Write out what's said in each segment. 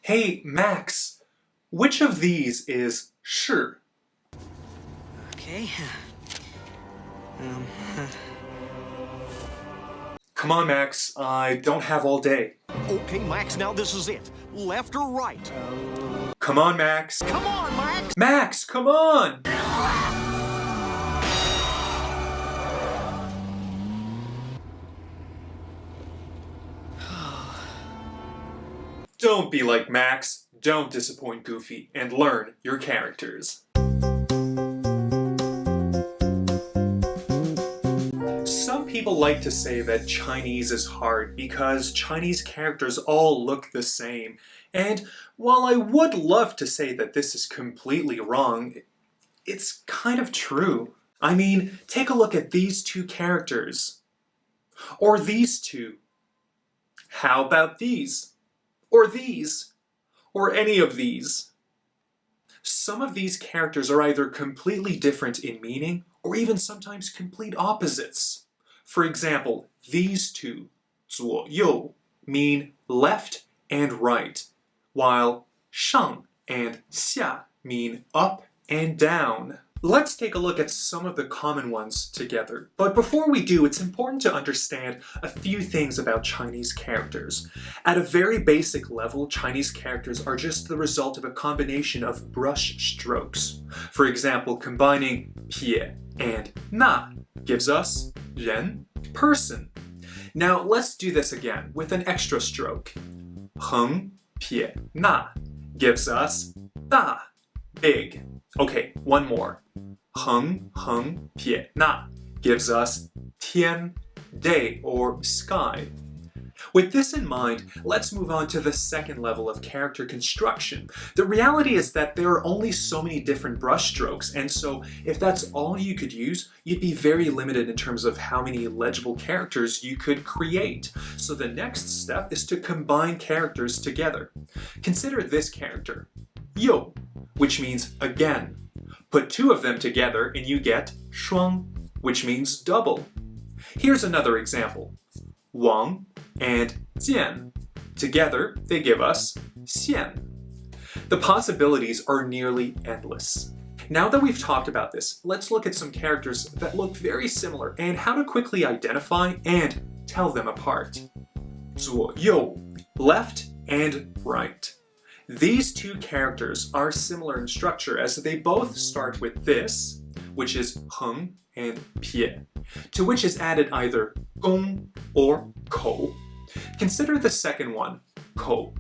Hey, Max, which of these is 是? Okay. Um, Come on, Max, I don't have all day. Okay, Max, now this is it. Left or right? Come on, Max. Come on, Max! Max, come on! Don't be like Max, don't disappoint Goofy, and learn your characters. Some people like to say that Chinese is hard because Chinese characters all look the same, and while I would love to say that this is completely wrong, it's kind of true. I mean, take a look at these two characters. Or these two. How about these? Or these? Or any of these? Some of these characters are either completely different in meaning, or even sometimes complete opposites. For example, these two, 左右, mean left and right, while 上 and 下 mean up and down. Let's take a look at some of the common ones together. But before we do, it's important to understand a few things about Chinese characters. At a very basic level, Chinese characters are just the result of a combination of brush strokes. For example, combining 撇 and 那 gives us 人, person. Now let's do this again with an extra stroke. 横撇捺 gives us 大, big. Okay, one more. 横横撇捺 gives us 天, day, or sky. With this in mind, let's move on to the second level of character construction. The reality is that there are only so many different brush strokes, and so if that's all you could use, you'd be very limited in terms of how many legible characters you could create. So the next step is to combine characters together. Consider this character, 又, which means again. Put two of them together and you get 双, which means double. Here's another example. 王 and 剑. Together, they give us 线. The possibilities are nearly endless. Now that we've talked about this, let's look at some characters that look very similar and how to quickly identify and tell them apart. 左右, left and right. These two characters are similar in structure as they both start with this, which is 横 and 撇, to which is added either 公 or 口. Consider the second one, 口.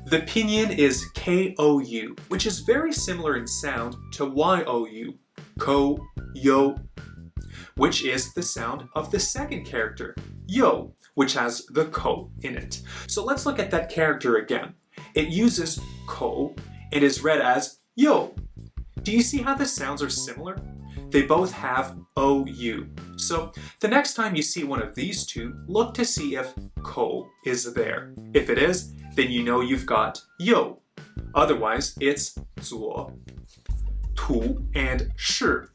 The pinyin is K-O-U, which is very similar in sound to Y-O-U, ko, yo, which is the sound of the second character, yo, which has the ko in it. So let's look at that character again. It uses ko and is read as yo. Do you see how the sounds are similar? They both have OU. So the next time you see one of these two, look to see if ko is there. If it is, then you know you've got yo. Otherwise, it's 左. 土 and 是.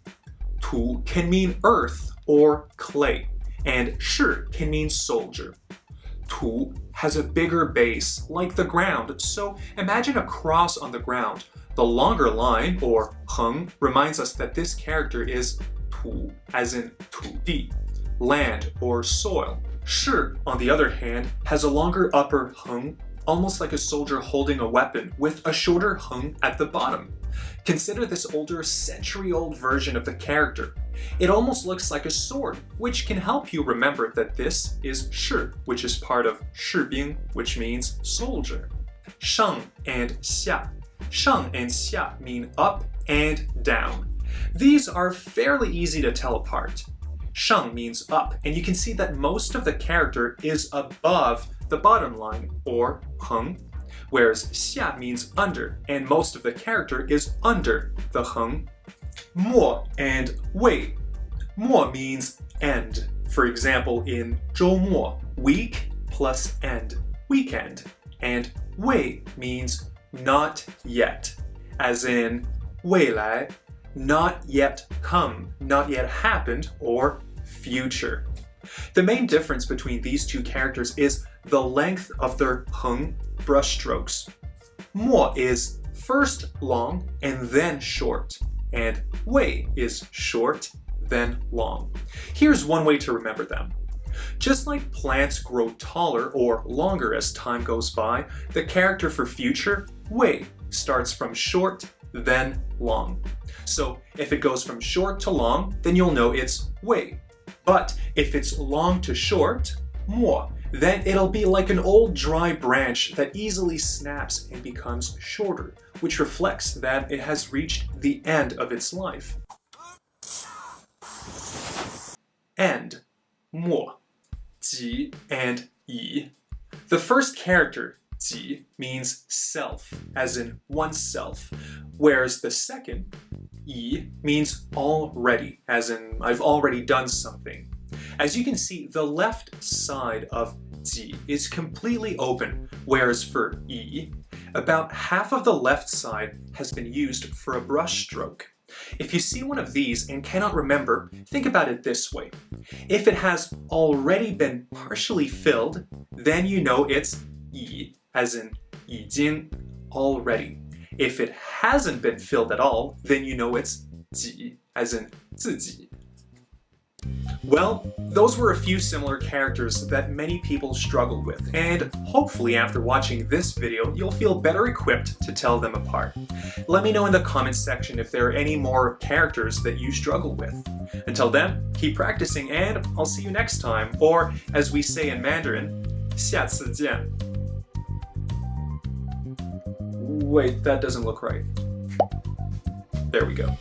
土 can mean earth or clay, and 是 can mean soldier. 土 has a bigger base, like the ground, so imagine a cross on the ground. The longer line, or 横, reminds us that this character is 土, as in 土地, land or soil. 是, on the other hand, has a longer upper 横, almost like a soldier holding a weapon, with a shorter 横 at the bottom. Consider this older, century-old version of the character. It almost looks like a sword, which can help you remember that this is 士, which is part of 士兵, which means soldier. 上 and 下. 上 and 下 mean up and down. These are fairly easy to tell apart. 上 means up, and you can see that most of the character is above the bottom line, or 横, whereas 下 means under, and most of the character is under the 横. 末 and 尾. 末 means end. For example, in 周末, week plus end, weekend. And 尾 means not yet, as in 未来, not yet come, not yet happened, or future. The main difference between these two characters is the length of their 横 brush strokes. mo is first long and then short, and wei is short, then long. Here's one way to remember them. Just like plants grow taller or longer as time goes by, the character for future, wei, starts from short, then long. So if it goes from short to long, then you'll know it's wei. But if it's long to short, mo, then it'll be like an old dry branch that easily snaps and becomes shorter, which reflects that it has reached the end of its life. End, mo, ji and yi. The first character, ji, means self, as in oneself, whereas the second, yi, means already, as in I've already done something. As you can see, the left side of ji is completely open, whereas for yi, about half of the left side has been used for a brush stroke. If you see one of these and cannot remember, think about it this way. If it has already been partially filled, then you know it's yi, as in 已经, already. If it hasn't been filled at all, then you know it's 己, as in 自己. Well, those were a few similar characters that many people struggle with, and hopefully after watching this video, you'll feel better equipped to tell them apart. Let me know in the comments section if there are any more characters that you struggle with. Until then, keep practicing and I'll see you next time, or as we say in Mandarin, 下次见. Wait, that doesn't look right. There we go.